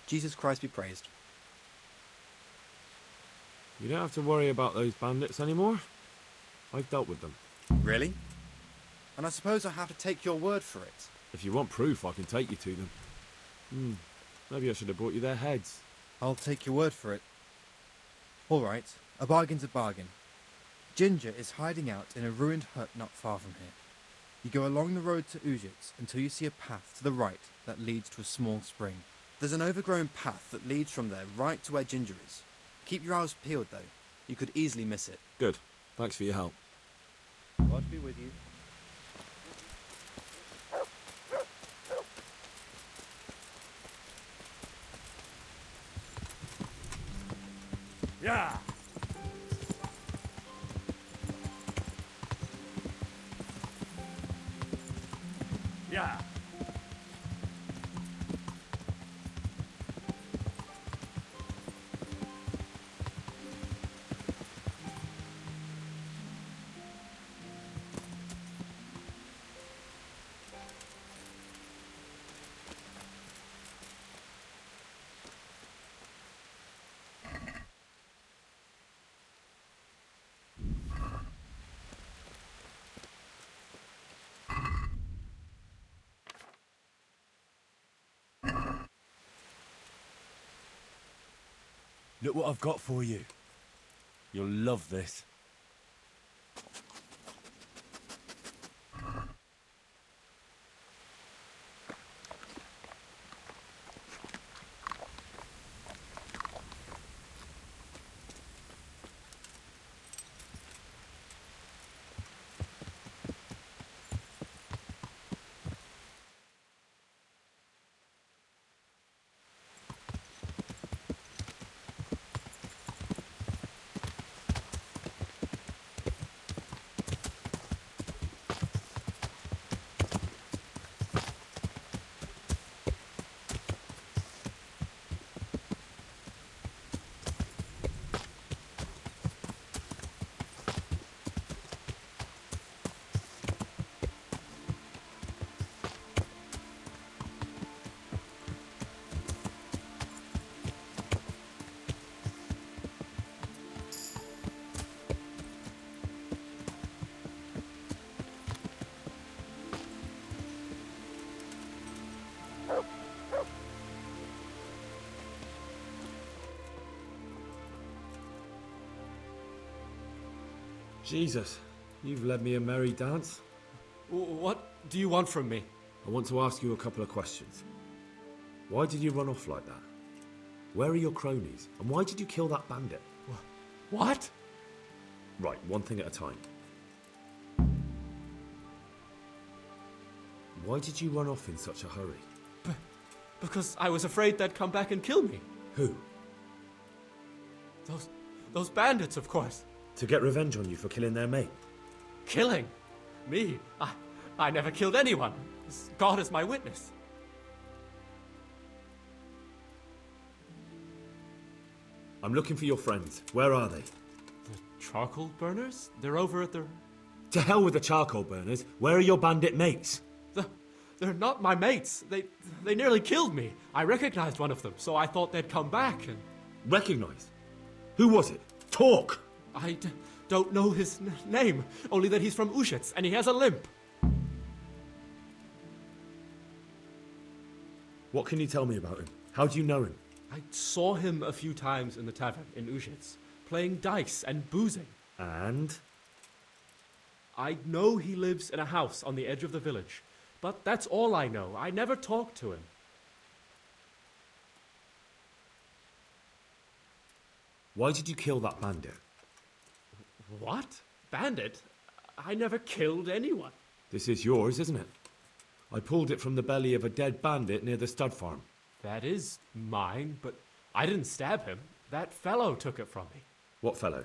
Jesus Christ be praised. You don't have to worry about those bandits anymore. I've dealt with them. Really? And I suppose I have to take your word for it. If you want proof, I can take you to them. Maybe I should have brought you their heads. I'll take your word for it. All right, a bargain's a bargain. Ginger is hiding out in a ruined hut not far from here. You go along the road to UzhitZ until you see a path to the right that leads to a small spring. There's an overgrown path that leads from there right to where Ginger is. Keep your eyes peeled, though. You could easily miss it. Good. Thanks for your help. God be with you. Yeah! Yeah! Look what I've got for you. You'll love this. Jesus, you've led me a merry dance. What do you want from me? I want to ask you a couple of questions. Why did you run off like that? Where are your cronies? And why did you kill that bandit? What? Right, one thing at a time. Why did you run off in such a hurry? Because I was afraid they'd come back and kill me. Who? Those bandits, of course. To get revenge on you for killing their mate? Killing? Me? I never killed anyone. God is my witness. I'm looking for your friends. Where are they? The charcoal burners? They're over at the... To hell with the charcoal burners. Where are your bandit mates? They're not my mates. They nearly killed me. I recognized one of them, so I thought they'd come back and... Recognized? Who was it? Talk! I don't know his name, only that he's from UzhitZ and he has a limp. What can you tell me about him? How do you know him? I saw him a few times in the tavern in UzhitZ, playing dice and boozing. And? I know he lives in a house on the edge of the village, but that's all I know. I never talked to him. Why did you kill that bandit? What? Bandit? I never killed anyone. This is yours, isn't it? I pulled it from the belly of a dead bandit near the stud farm. That is mine, but I didn't stab him. That fellow took it from me. What fellow?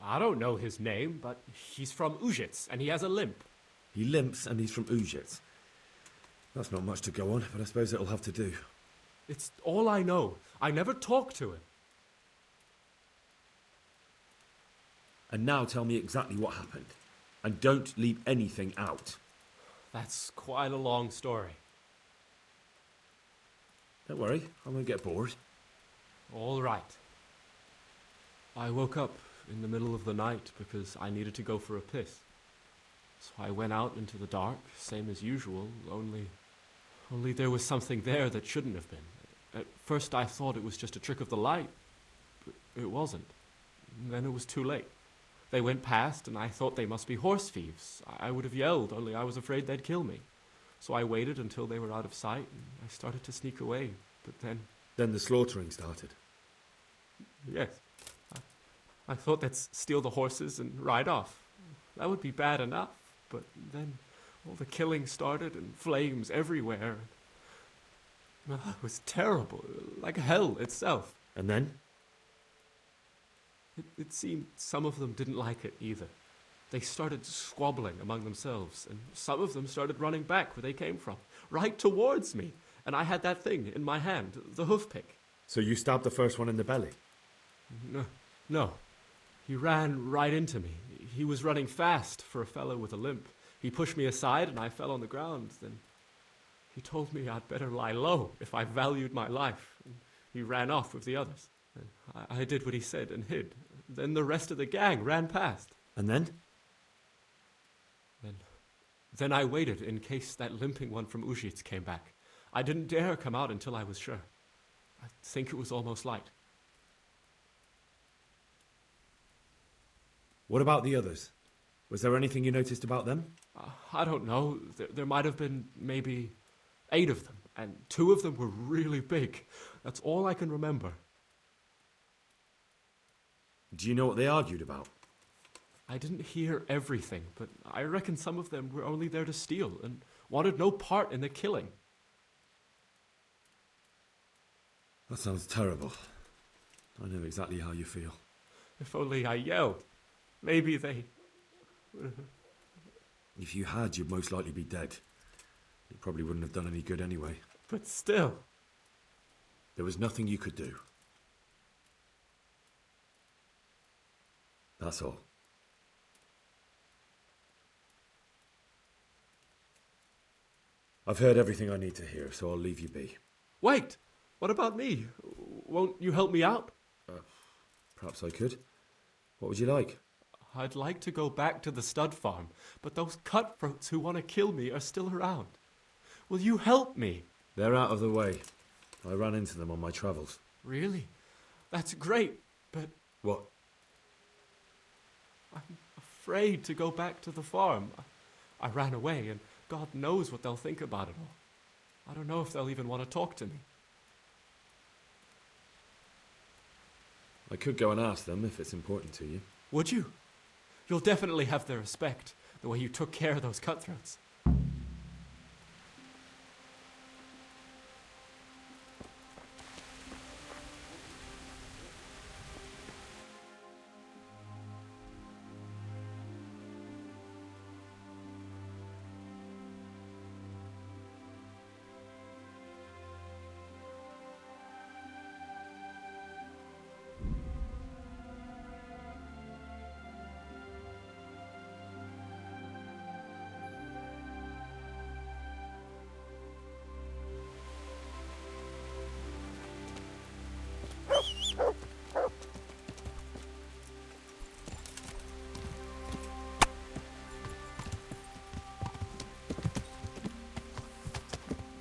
I don't know his name, but he's from UzhitZ and he has a limp. He limps and he's from UzhitZ. That's not much to go on, but I suppose it'll have to do. It's all I know. I never talked to him. And now tell me exactly what happened. And don't leave anything out. That's quite a long story. Don't worry, I won't get bored. All right. I woke up in the middle of the night because I needed to go for a piss. So I went out into the dark, same as usual, only there was something there that shouldn't have been. At first I thought it was just a trick of the light, but it wasn't. And then it was too late. They went past and I thought they must be horse thieves. I would have yelled, only I was afraid they'd kill me. So I waited until they were out of sight and I started to sneak away, but then... Then the slaughtering started. Yes. I thought they'd steal the horses and ride off. That would be bad enough, but then all the killing started and flames everywhere. It was terrible, like hell itself. And then? It seemed some of them didn't like it either. They started squabbling among themselves, and some of them started running back where they came from, right towards me. And I had that thing in my hand, the hoof pick. So you stabbed the first one in the belly? No. He ran right into me. He was running fast for a fellow with a limp. He pushed me aside and I fell on the ground. Then he told me I'd better lie low if I valued my life. And he ran off with the others. And I did what he said and hid. Then the rest of the gang ran past. And then? Then I waited in case that limping one from UzhitZ came back. I didn't dare come out until I was sure. I think it was almost light. What about the others? Was there anything you noticed about them? I don't know. There might have been maybe 8 of them, and 2 of them were really big. That's all I can remember. Do you know what they argued about? I didn't hear everything, but I reckon some of them were only there to steal and wanted no part in the killing. That sounds terrible. I know exactly how you feel. If only I yelled. Maybe they... If you had, you'd most likely be dead. It probably wouldn't have done any good anyway. But still... There was nothing you could do. That's all. I've heard everything I need to hear, so I'll leave you be. Wait! What about me? Won't you help me out? Perhaps I could. What would you like? I'd like to go back to the stud farm, but those cutthroats who want to kill me are still around. Will you help me? They're out of the way. I ran into them on my travels. Really? That's great, but What? I'm afraid to go back to the farm. I ran away, and God knows what they'll think about it all. I don't know if they'll even want to talk to me. I could go and ask them if it's important to you. Would you? You'll definitely have their respect, the way you took care of those cutthroats.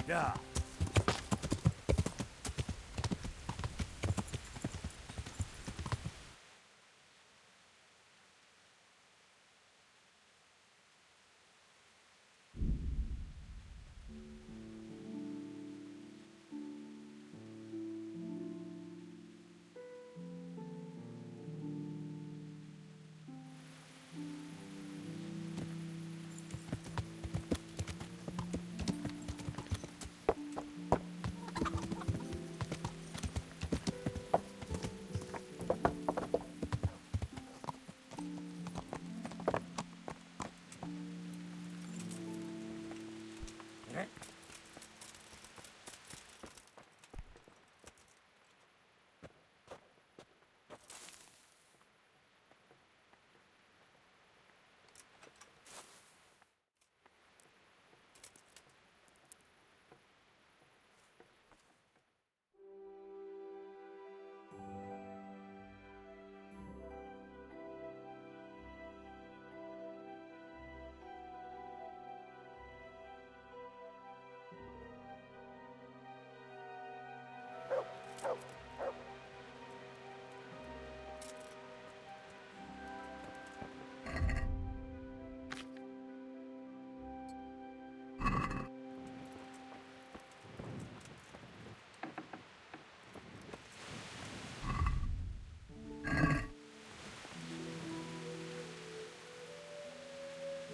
Yeah.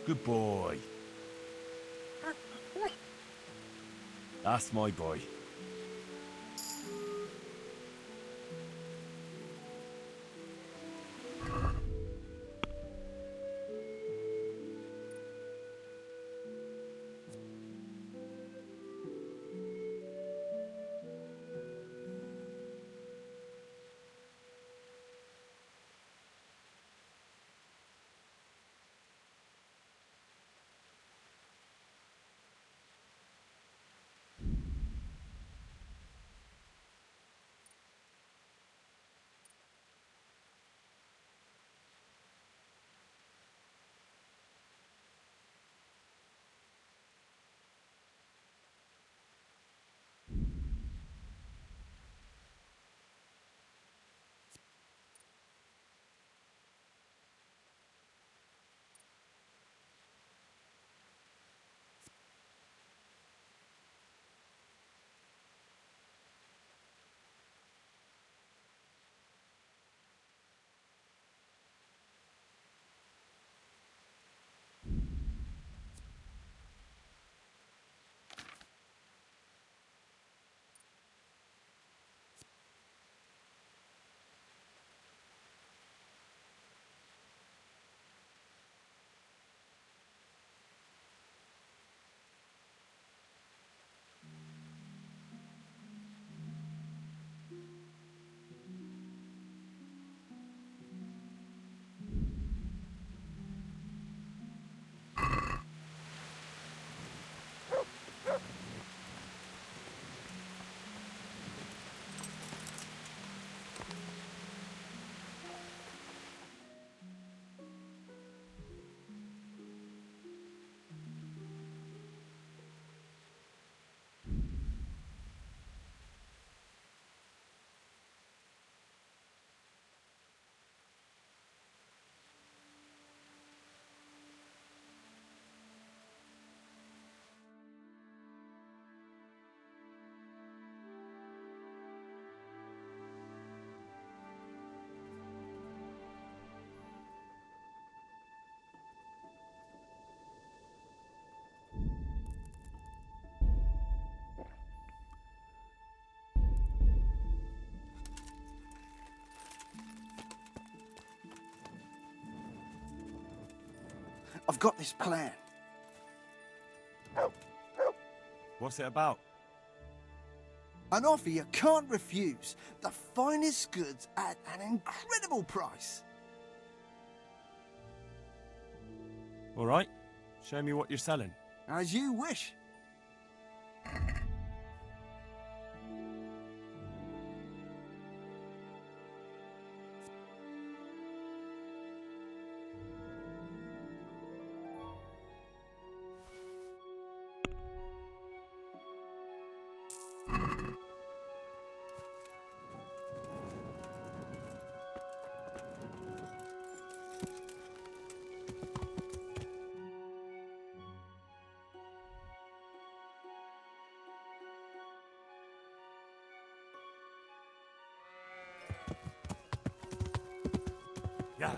Good boy. That's my boy. I've got this plan. What's it about? An offer you can't refuse. The finest goods at an incredible price. All right. Show me what you're selling. As you wish. Yeah.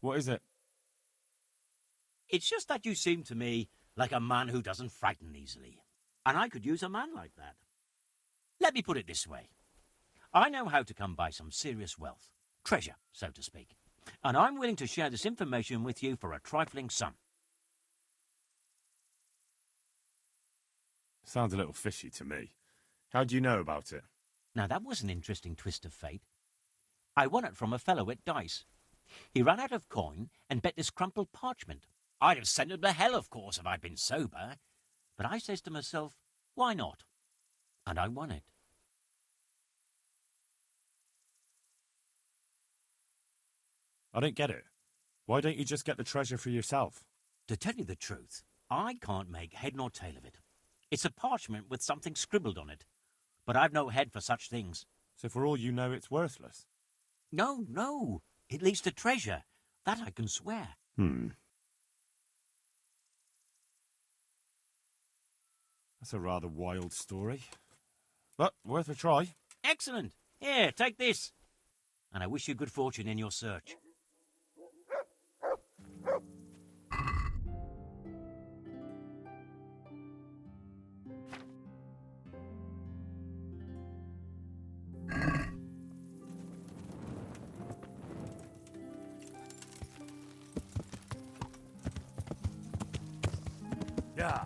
What is it? It's just that you seem to me like a man who doesn't frighten easily. And I could use a man like that. Let me put it this way. I know how to come by some serious wealth. Treasure, so to speak. And I'm willing to share this information with you for a trifling sum. Sounds a little fishy to me. How do you know about it? Now that was an interesting twist of fate. I won it from a fellow at dice. He ran out of coin and bet this crumpled parchment. I'd have sent him to hell, of course, if I'd been sober. But I says to myself, why not? And I won it. I don't get it. Why don't you just get the treasure for yourself? To tell you the truth, I can't make head nor tail of it. It's a parchment with something scribbled on it. But I've no head for such things. So for all you know, it's worthless. No, no. It leads to treasure. That I can swear. That's a rather wild story. But worth a try. Excellent. Here, take this. And I wish you good fortune in your search. Yeah.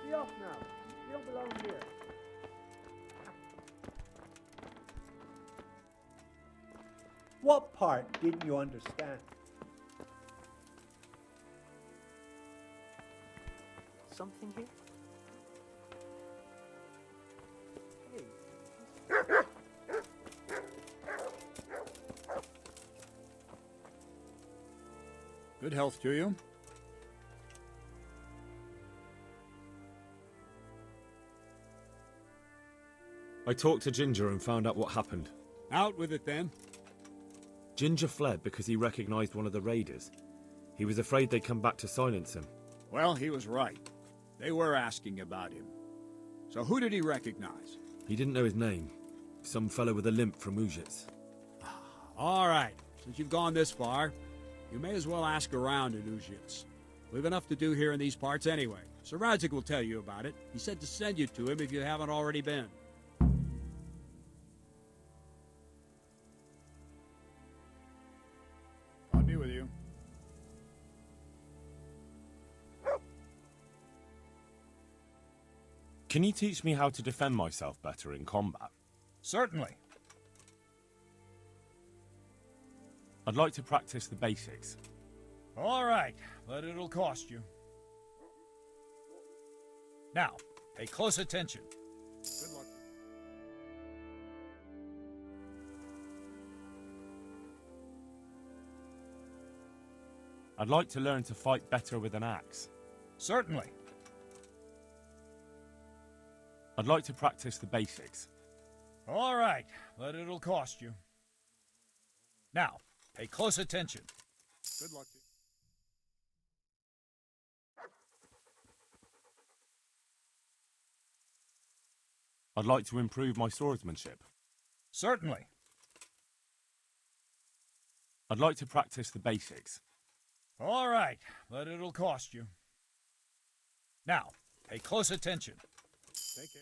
Be off now. You don't belong here. What part didn't you understand? Something here? Good health to you. I talked to Ginger and found out what happened. Out with it then. Ginger fled because he recognized one of the raiders. He was afraid they'd come back to silence him. Well, he was right. They were asking about him. So who did he recognize? He didn't know his name. Some fellow with a limp from UzhitZ. All right. Since you've gone this far, you may as well ask around in UzhitZ. We've enough to do here in these parts anyway. Sir Radzig will tell you about it. He said to send you to him if you haven't already been. I'll be with you. Can you teach me how to defend myself better in combat? Certainly. I'd like to practice the basics. All right, but it'll cost you. Now, pay close attention. Good luck. I'd like to learn to fight better with an axe. Certainly. I'd like to practice the basics. All right, but it'll cost you. Now, pay close attention. Good luck to you. I'd like to improve my swordsmanship. Certainly. I'd like to practice the basics. All right, but it'll cost you. Now, pay close attention. Take care.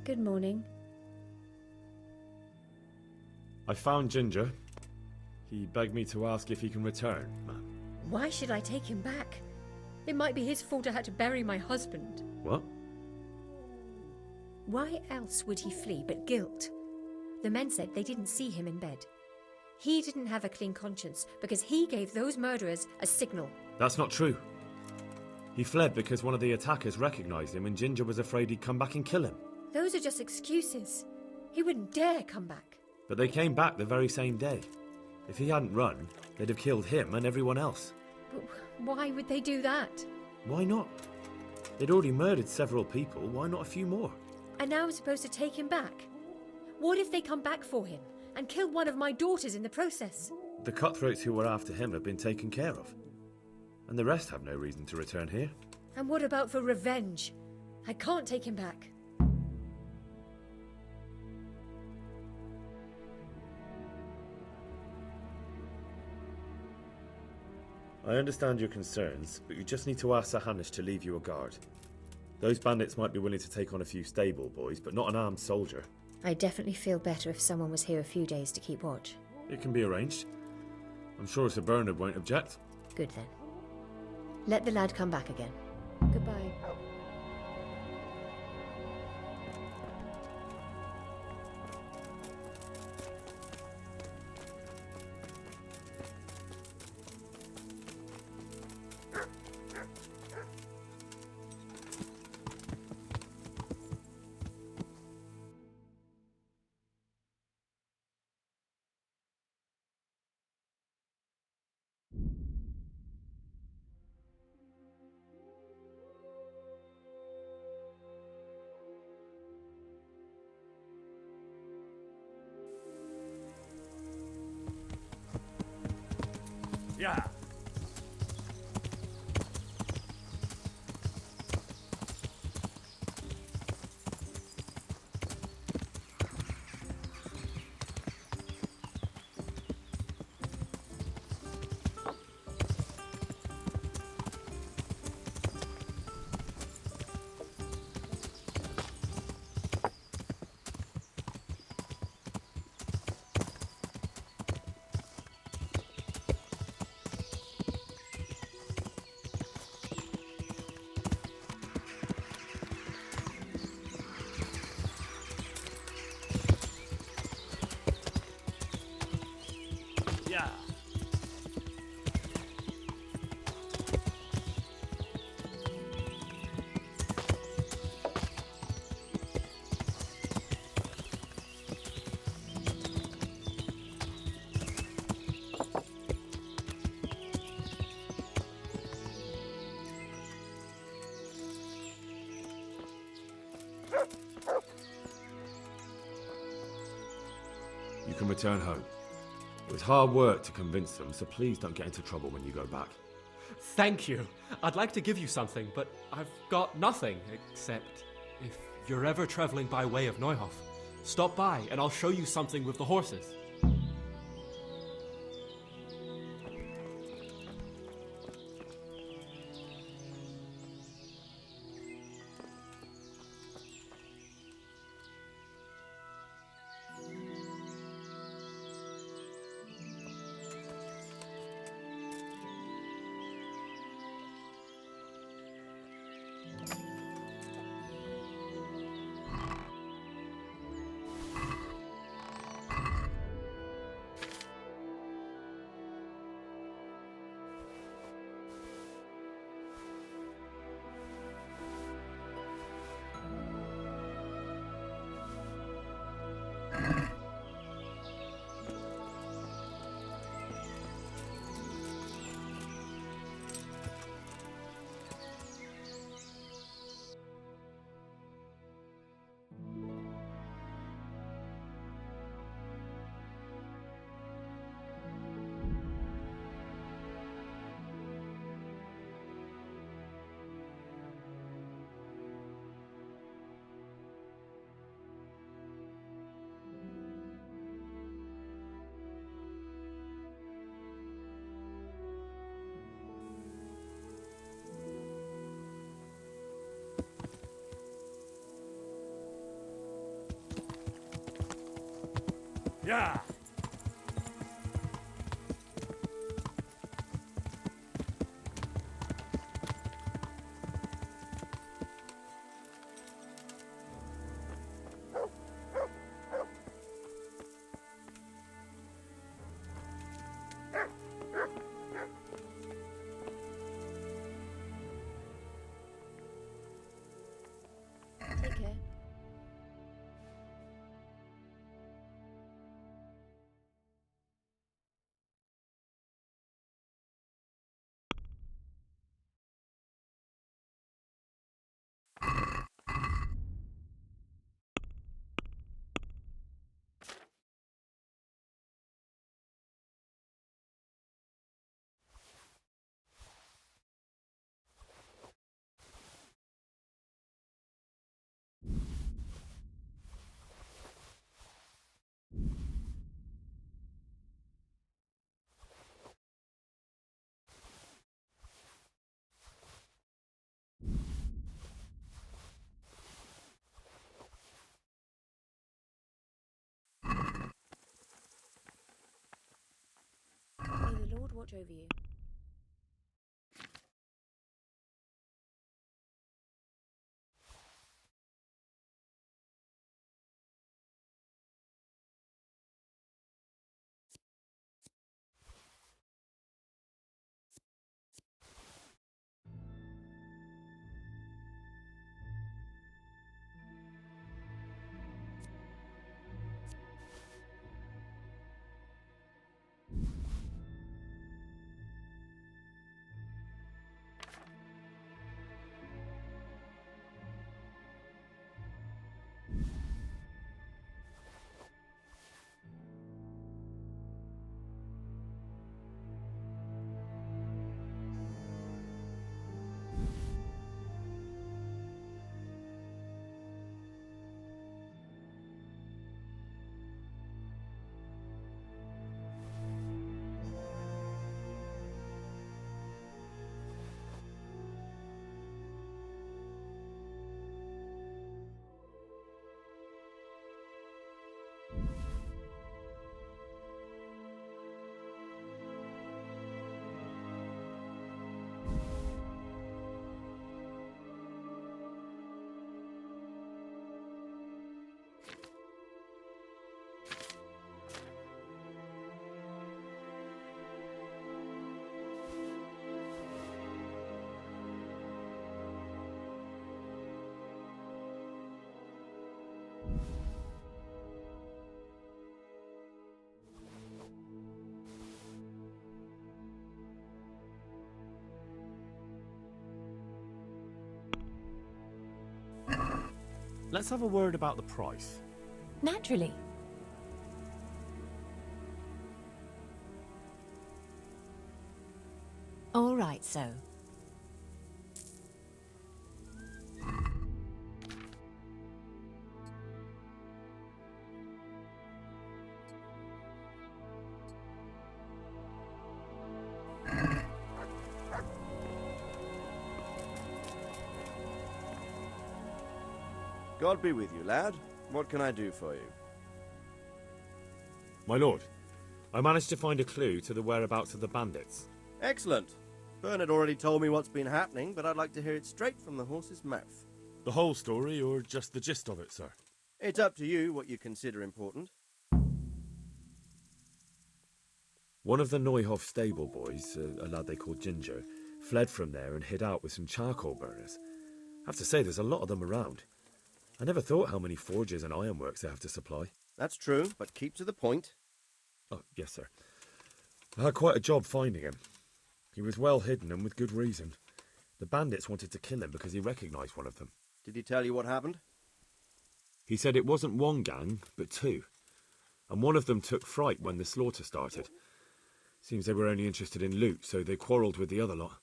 Good morning. I found Ginger. He begged me to ask if he can return, ma'am. Why should I take him back? It might be his fault I had to bury my husband. What? Why else would he flee but guilt? The men said they didn't see him in bed. He didn't have a clean conscience because he gave those murderers a signal. That's not true. He fled because one of the attackers recognized him and Ginger was afraid he'd come back and kill him. Those are just excuses. He wouldn't dare come back. But they came back the very same day. If he hadn't run, they'd have killed him and everyone else. But why would they do that? Why not? They'd already murdered several people, why not a few more? And now I'm supposed to take him back? What if they come back for him and kill one of my daughters in the process? The cutthroats who were after him have been taken care of. And the rest have no reason to return here. And what about for revenge? I can't take him back. I understand your concerns, but you just need to ask Sir Hanish to leave you a guard. Those bandits might be willing to take on a few stable boys, but not an armed soldier. I'd definitely feel better if someone was here a few days to keep watch. It can be arranged. I'm sure Sir Bernard won't object. Good then. Let the lad come back again. Goodbye. Yeah. Yeah. You can return home. It was hard work to convince them, so please don't get into trouble when you go back. Thank you. I'd like to give you something, but I've got nothing, except if you're ever traveling by way of Neuhof, stop by and I'll show you something with the horses. Yeah! Take care. May the Lord watch over you. Let's have a word about the price. Naturally. All right, so. God be with you, lad. What can I do for you? My lord, I managed to find a clue to the whereabouts of the bandits. Excellent. Bernard already told me what's been happening, but I'd like to hear it straight from the horse's mouth. The whole story, or just the gist of it, sir? It's up to you what you consider important. One of the Neuhof stable boys, a lad they called Ginger, fled from there and hid out with some charcoal burners. I have to say, there's a lot of them around. I never thought how many forges and ironworks they have to supply. That's true, but keep to the point. Oh, yes, sir. I had quite a job finding him. He was well hidden and with good reason. The bandits wanted to kill him because he recognised one of them. Did he tell you what happened? He said it wasn't one gang, but two. And one of them took fright when the slaughter started. Seems they were only interested in loot, so they quarrelled with the other lot.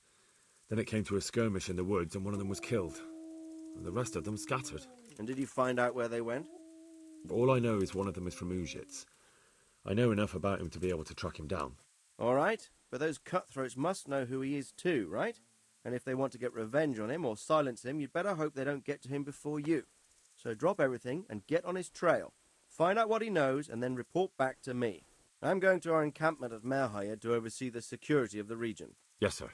Then it came to a skirmish in the woods and one of them was killed. And the rest of them scattered. And did you find out where they went? All I know is one of them is from UzhitZ. I know enough about him to be able to track him down. All right, but those cutthroats must know who he is too, right? And if they want to get revenge on him or silence him, you'd better hope they don't get to him before you. So drop everything and get on his trail. Find out what he knows and then report back to me. I'm going to our encampment at Neuhof to oversee the security of the region. Yes, sir.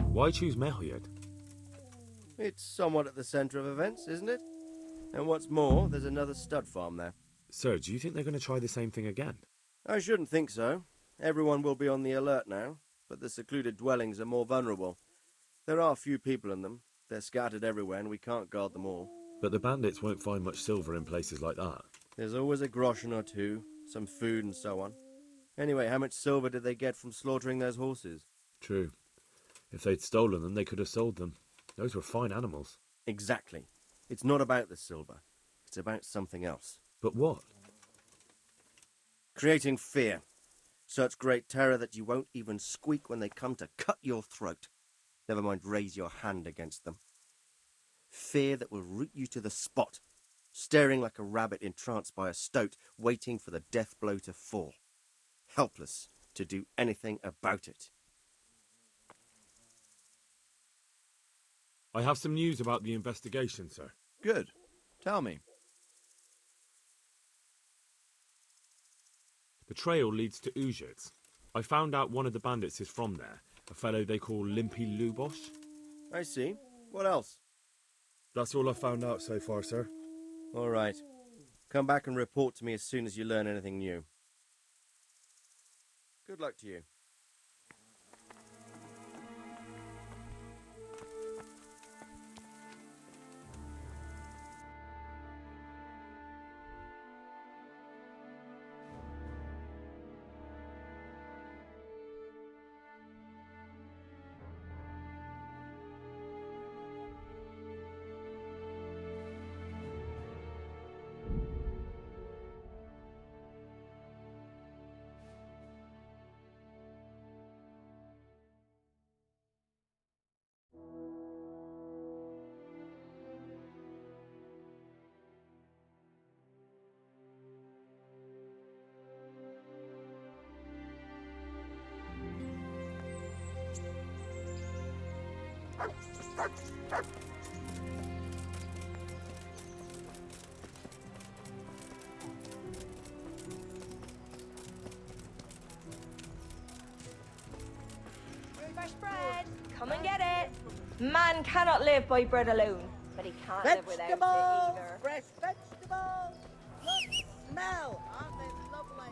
Why choose Neuhof? It's somewhat at the centre of events, isn't it? And what's more, there's another stud farm there. Sir, do you think they're going to try the same thing again? I shouldn't think so. Everyone will be on the alert now, but the secluded dwellings are more vulnerable. There are few people in them. They're scattered everywhere and we can't guard them all. But the bandits won't find much silver in places like that. There's always a groschen or two, some food and so on. Anyway, how much silver did they get from slaughtering those horses? True. If they'd stolen them, they could have sold them. Those were fine animals. Exactly. It's not about the silver. It's about something else. But what? Creating fear. Such great terror that you won't even squeak when they come to cut your throat. Never mind raise your hand against them. Fear that will root you to the spot, staring like a rabbit entranced by a stoat, waiting for the death blow to fall. Helpless to do anything about it. I have some news about the investigation, sir. Good. Tell me. The trail leads to UzhitZ. I found out one of the bandits is from there, a fellow they call Limping. I see. What else? That's all I've found out so far, sir. All right. Come back and report to me as soon as you learn anything new. Good luck to you. Fresh bread! Come and get it! Man cannot live by bread alone, but he can't live without it either. Fresh vegetables! Look, smell! Aren't they lovely?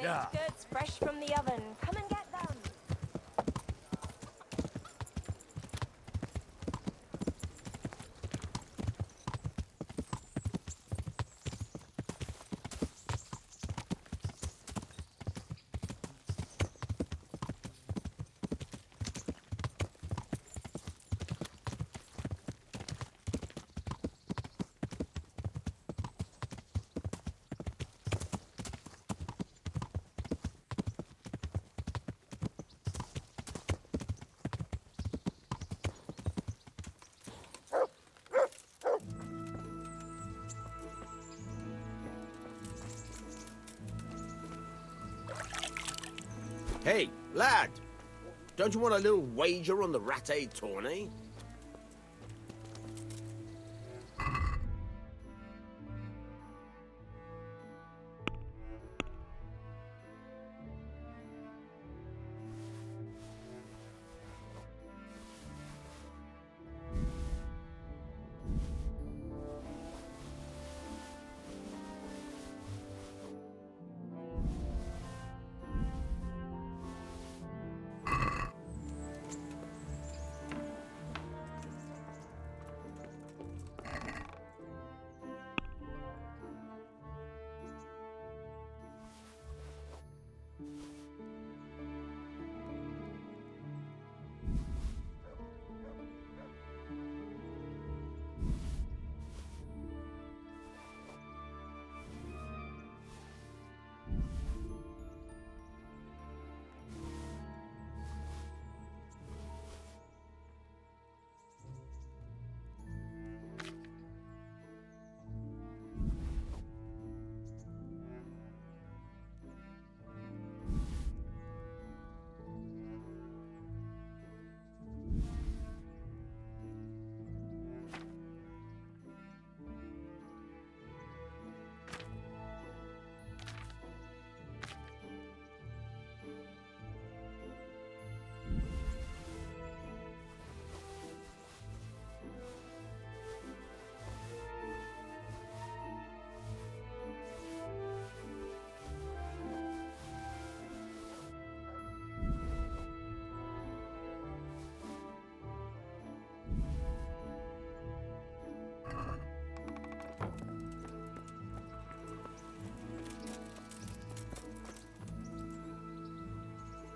Yeah. goods fresh from the oven. Come and get them. Hey, lad! Don't you want a little wager on the ratte tourney?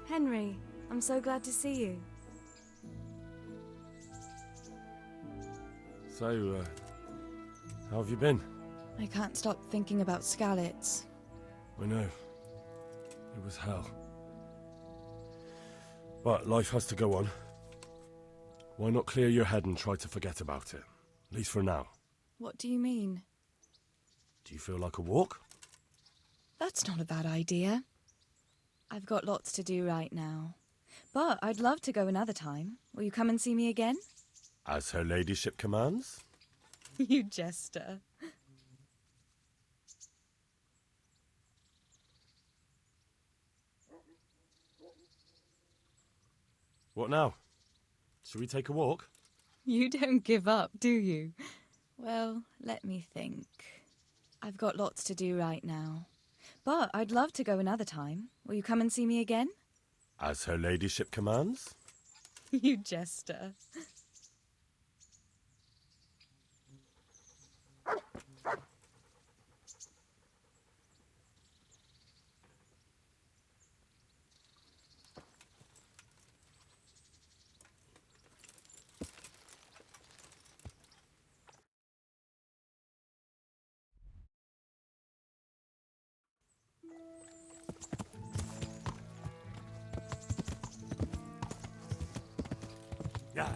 Henry, I'm so glad to see you. So, how have you been? I can't stop thinking about Skalitz. I know. It was hell. But life has to go on. Why not clear your head and try to forget about it? At least for now. What do you mean? Do you feel like a walk? That's not a bad idea. I've got lots to do right now. But I'd love to go another time. Will you come and see me again? As her ladyship commands? You jester. What now? Shall we take a walk? You don't give up, do you? Well, let me think. I've got lots to do right now. But I'd love to go another time. Will you come and see me again? As her ladyship commands? You jester. Yeah.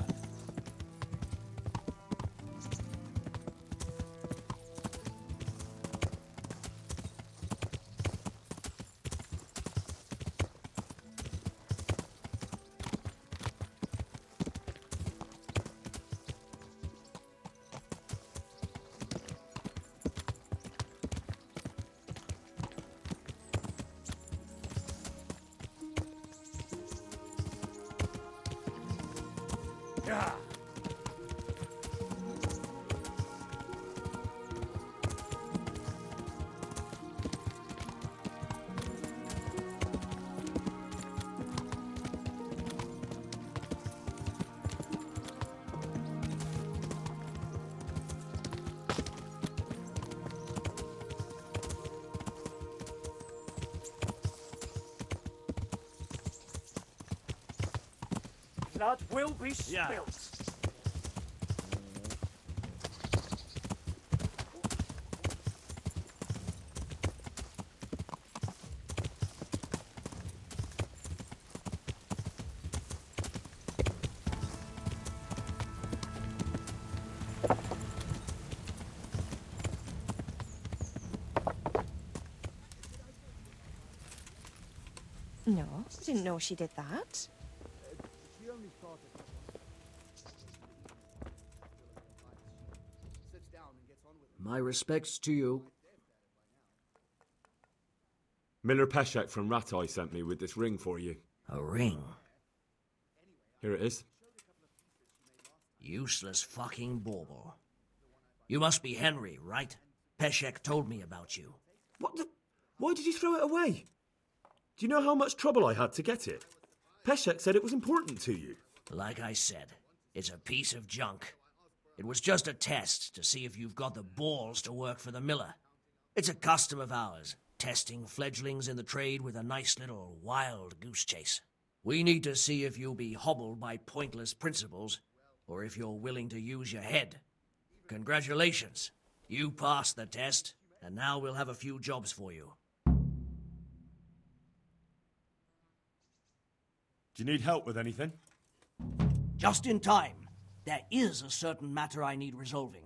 blood will be spilt. No, I didn't know she did that. My respects to you. Miller Woyzeck from Rattay sent me with this ring for you. A ring? Here it is. Useless fucking bauble. You must be Henry, right? Woyzeck told me about you. What the... Why did you throw it away? Do you know how much trouble I had to get it? Woyzeck said it was important to you. Like I said, it's a piece of junk. It was just a test to see if you've got the balls to work for the miller. It's a custom of ours, testing fledglings in the trade with a nice little wild goose chase. We need to see if you'll be hobbled by pointless principles, or if you're willing to use your head. Congratulations. You passed the test, and now we'll have a few jobs for you. Do you need help with anything? Just in time. There is a certain matter I need resolving.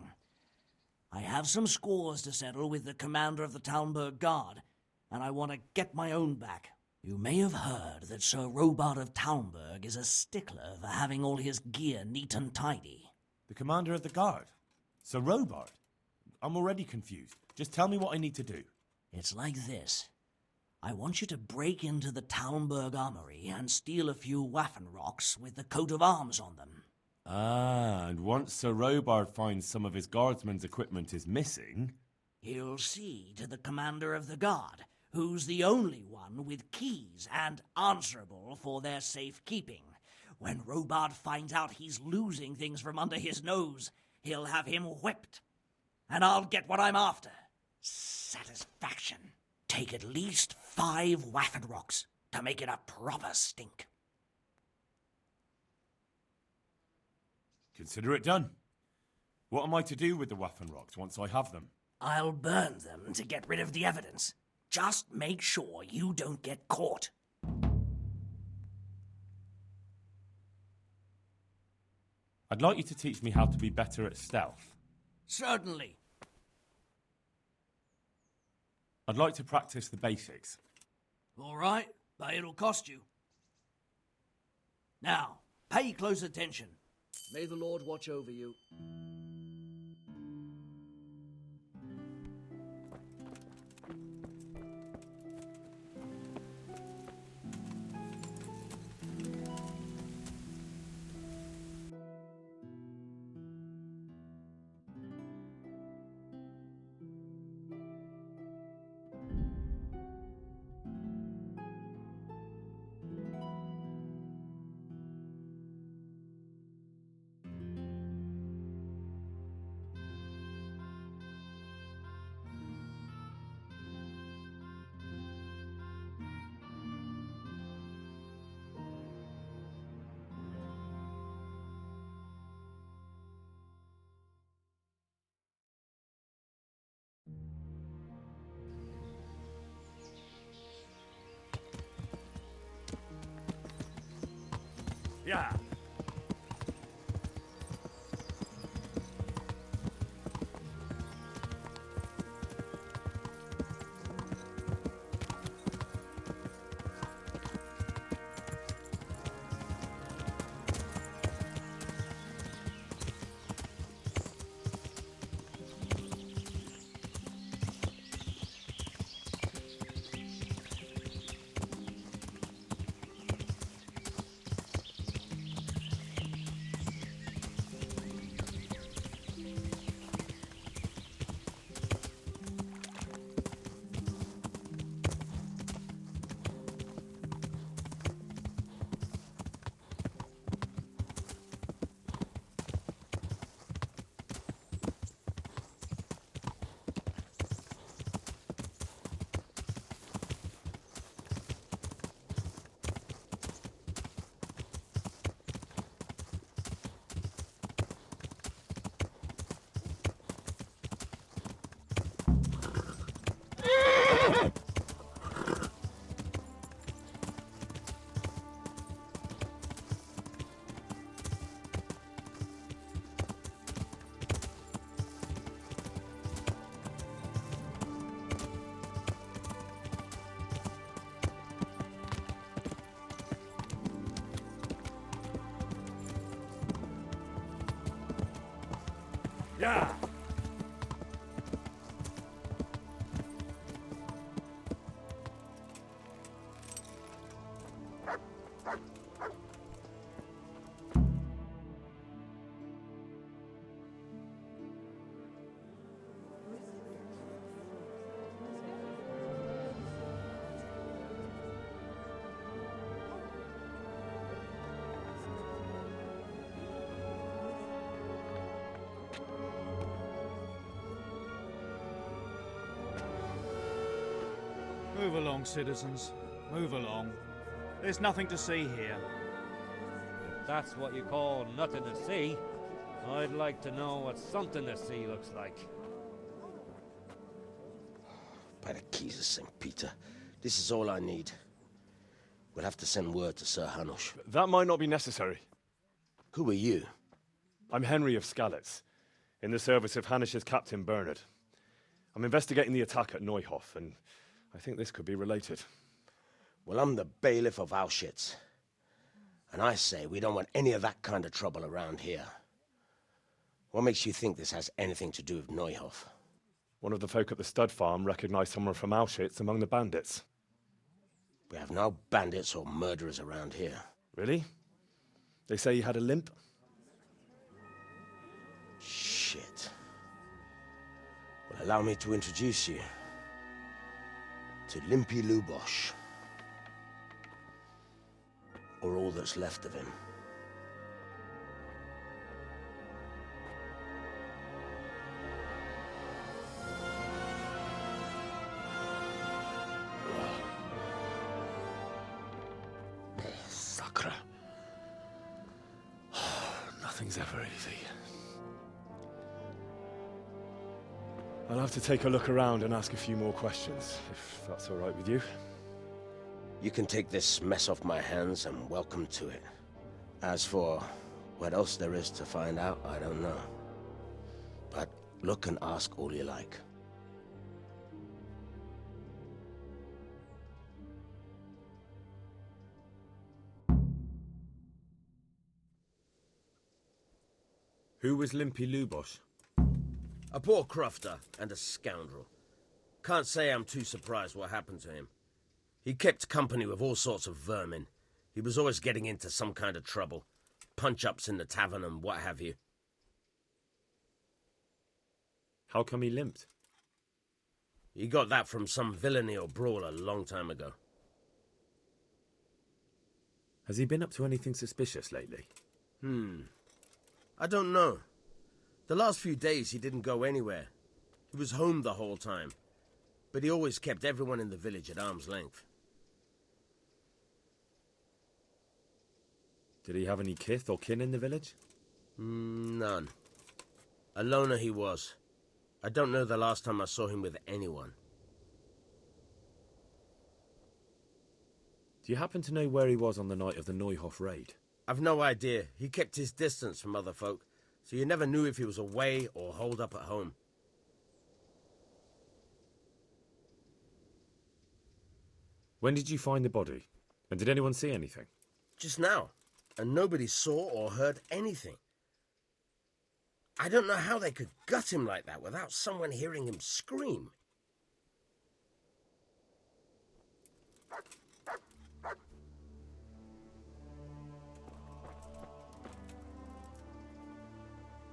I have some scores to settle with the commander of the Talmberg Guard, and I want to get my own back. You may have heard that Sir Robard of Talmberg is a stickler for having all his gear neat and tidy. The commander of the guard? Sir Robard? I'm already confused. Just tell me what I need to do. It's like this. I want you to break into the Talmberg armory and steal a few Waffen rocks with the coat of arms on them. Ah, and once Sir Robard finds some of his guardsmen's equipment is missing... He'll see to the commander of the guard, who's the only one with keys and answerable for their safekeeping. When Robard finds out he's losing things from under his nose, he'll have him whipped. And I'll get what I'm after. Satisfaction. Take at least 5 Waffen rocks to make it a proper stink. Consider it done. What am I to do with the Waffen rocks once I have them? I'll burn them to get rid of the evidence. Just make sure you don't get caught. I'd like you to teach me how to be better at stealth. Certainly. I'd like to practice the basics. All right, but it'll cost you. Now, pay close attention. May the Lord watch over you. Yeah. Yeah. Move along, citizens. Move along. There's nothing to see here. If that's what you call nothing to see, I'd like to know what something to see looks like. By the keys of St. Peter, this is all I need. We'll have to send word to Sir Hanush. That might not be necessary. Who are you? I'm Henry of Skalitz, in the service of Hanush's Captain Bernard. I'm investigating the attack at Neuhof, and I think this could be related. Well, I'm the bailiff of UzhitZ. And I say we don't want any of that kind of trouble around here. What makes you think this has anything to do with Neuhof? One of the folk at the stud farm recognized someone from UzhitZ among the bandits. We have no bandits or murderers around here. Really? They say he had a limp? Shit. Well, allow me to introduce you to Limpy Lubosh. Or all that's left of him. Sakra. Nothing's ever easy. I'll have to take a look around and ask a few more questions, if that's all right with you. You can take this mess off my hands and welcome to it. As for what else there is to find out, I don't know. But look and ask all you like. Who was Limpy Lubosh? A poor crofter and a scoundrel. Can't say I'm too surprised what happened to him. He kept company with all sorts of vermin. He was always getting into some kind of trouble. Punch-ups in the tavern and what have you. How come he limped? He got that from some villainy or brawl a long time ago. Has he been up to anything suspicious lately? I don't know. The last few days he didn't go anywhere. He was home the whole time. But he always kept everyone in the village at arm's length. Did he have any kith or kin in the village? None. A loner he was. I don't know the last time I saw him with anyone. Do you happen to know where he was on the night of the Neuhof raid? I've no idea. He kept his distance from other folk, so you never knew if he was away or holed up at home. When did you find the body? And did anyone see anything? Just now. And nobody saw or heard anything. I don't know how they could gut him like that without someone hearing him scream.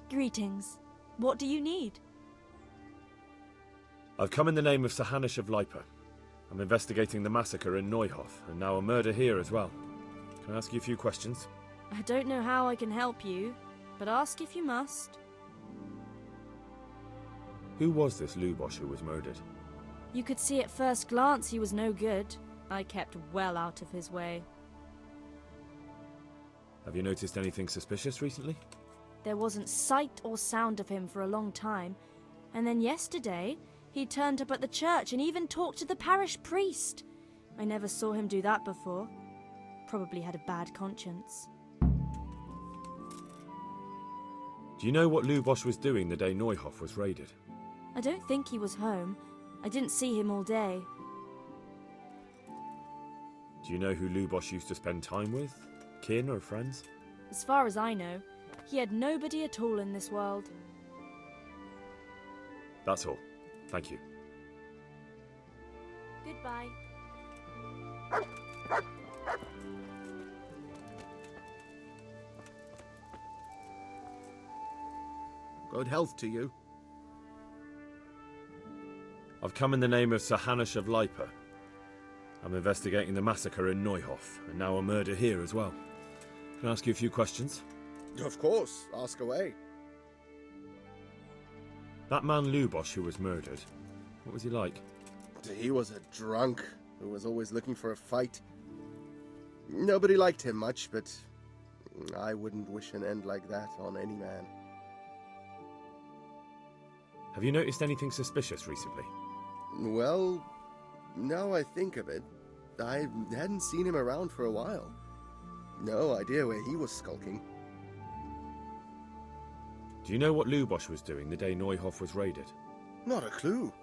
Greetings. What do you need? I've come in the name of Sir Hanush of Lipa. I'm investigating the massacre in Neuhof, and now a murder here as well. Can I ask you a few questions? I don't know how I can help you, but ask if you must. Who was this Lubosh who was murdered? You could see at first glance he was no good. I kept well out of his way. Have you noticed anything suspicious recently? There wasn't sight or sound of him for a long time, and then yesterday he turned up at the church and even talked to the parish priest. I never saw him do that before. Probably had a bad conscience. Do you know what Lubosh was doing the day Neuhof was raided? I don't think he was home. I didn't see him all day. Do you know who Lubosh used to spend time with? Kin or friends? As far as I know, he had nobody at all in this world. That's all. Thank you. Goodbye. Good health to you. I've come in the name of Sir Hanush of Lipa. I'm investigating the massacre in Neuhof, and now a murder here as well. Can I ask you a few questions? Of course. Ask away. That man Lubosh who was murdered, what was he like? He was a drunk who was always looking for a fight. Nobody liked him much, but I wouldn't wish an end like that on any man. Have you noticed anything suspicious recently? Well, now I think of it, I hadn't seen him around for a while. No idea where he was skulking. Do you know what Lubosh was doing the day Neuhof was raided? Not a clue.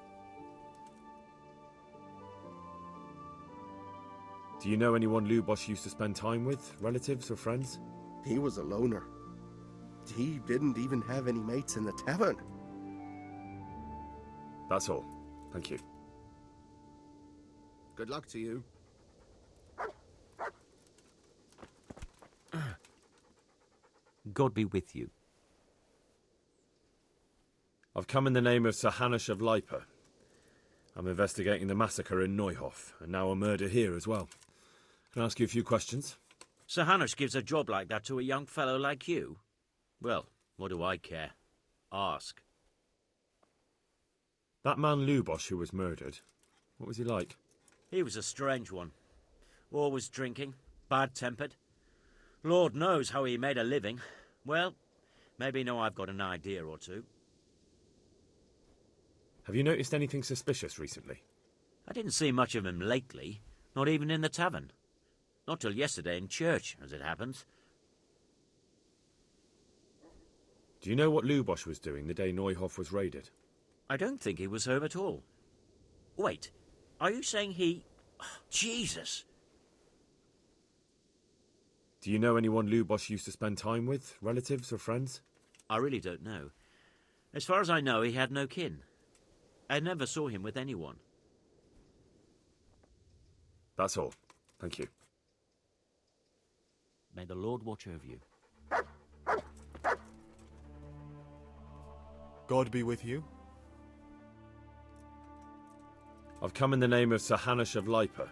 Do you know anyone Lubosh used to spend time with, relatives or friends? He was a loner. He didn't even have any mates in the tavern. That's all. Thank you. Good luck to you. God be with you. I've come in the name of Sir Hanush of Lipa. I'm investigating the massacre in Neuhof, and now a murder here as well. Can I ask you a few questions? Sir Hanush gives a job like that to a young fellow like you? Well, what do I care? Ask. That man Lubosh who was murdered, what was he like? He was a strange one. Always drinking, bad-tempered. Lord knows how he made a living. Well, maybe now I've got an idea or two. Have you noticed anything suspicious recently? I didn't see much of him lately, not even in the tavern. Not till yesterday in church, as it happens. Do you know what Lubosh was doing the day Neuhof was raided? I don't think he was home at all. Wait, are you saying he... Oh, Jesus! Do you know anyone Lubosh used to spend time with, relatives or friends? I really don't know. As far as I know, he had no kin. I never saw him with anyone. That's all. Thank you. May the Lord watch over you. God be with you. I've come in the name of Sir Hanush of Lipa.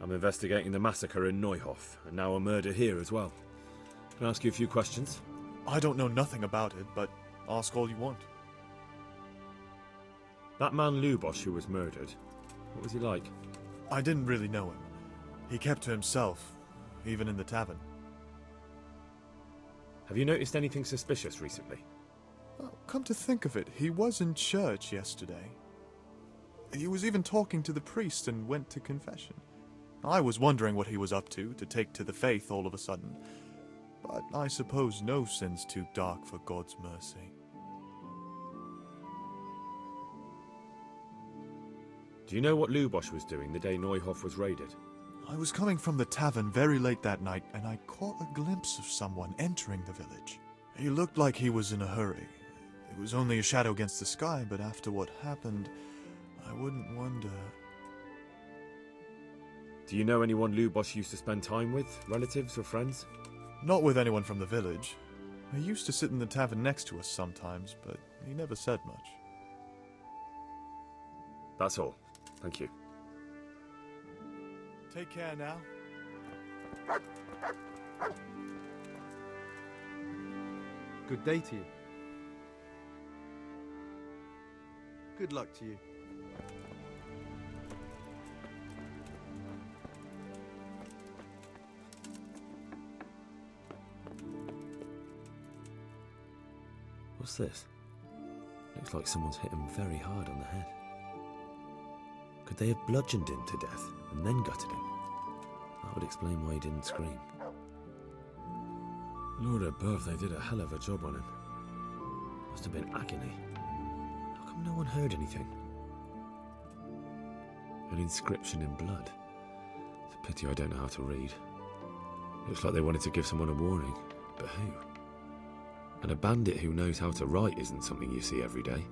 I'm investigating the massacre in Neuhof, and now a murder here as well. Can I ask you a few questions? I don't know nothing about it, but ask all you want. That man Lubosh who was murdered, what was he like? I didn't really know him. He kept to himself, even in the tavern. Have you noticed anything suspicious recently? Well, come to think of it, he was in church yesterday. He was even talking to the priest and went to confession. I was wondering what he was up to take to the faith all of a sudden. But I suppose no sin's too dark for God's mercy. Do you know what Lubosh was doing the day Neuhof was raided? I was coming from the tavern very late that night, and I caught a glimpse of someone entering the village. He looked like he was in a hurry. It was only a shadow against the sky, but after what happened, I wouldn't wonder... Do you know anyone Lubosh used to spend time with, relatives or friends? Not with anyone from the village. He used to sit in the tavern next to us sometimes, but he never said much. That's all. Thank you. Take care now. Good day to you. Good luck to you. What's this? Looks like someone's hit him very hard on the head. Could they have bludgeoned him to death and then gutted him? That would explain why he didn't scream. Lord above, they did a hell of a job on him. Must have been agony. How come no one heard anything? An inscription in blood. It's a pity I don't know how to read. Looks like they wanted to give someone a warning, but who? And a bandit who knows how to write isn't something you see every day.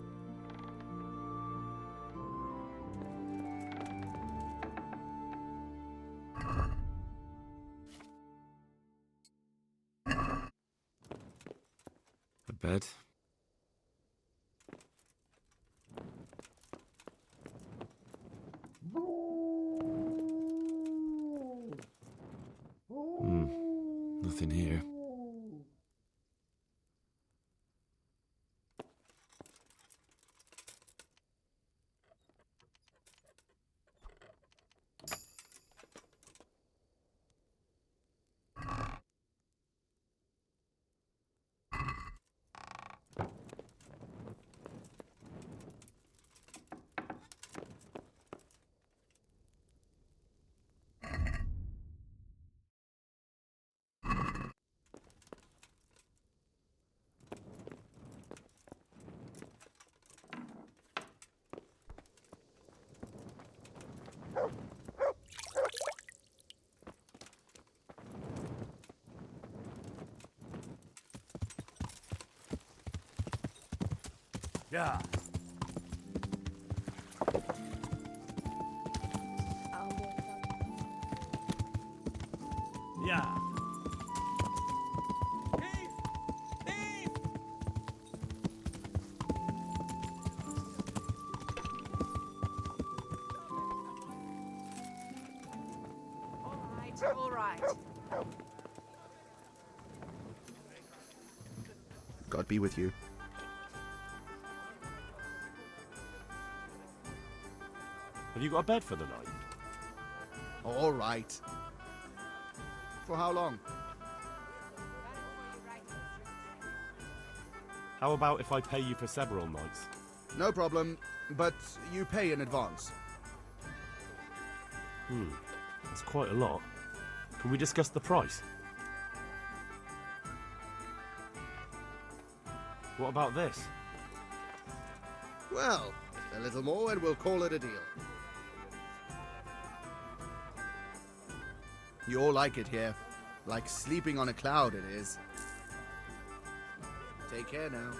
bed. Nothing here. Yeah. Yeah. All right. God be with you. Have you got a bed for the night? All right. For how long? How about if I pay you for several nights? No problem, but you pay in advance. That's quite a lot. Can we discuss the price? What about this? Well, a little more and we'll call it a deal. You all like it here. Like sleeping on a cloud it is. Take care now.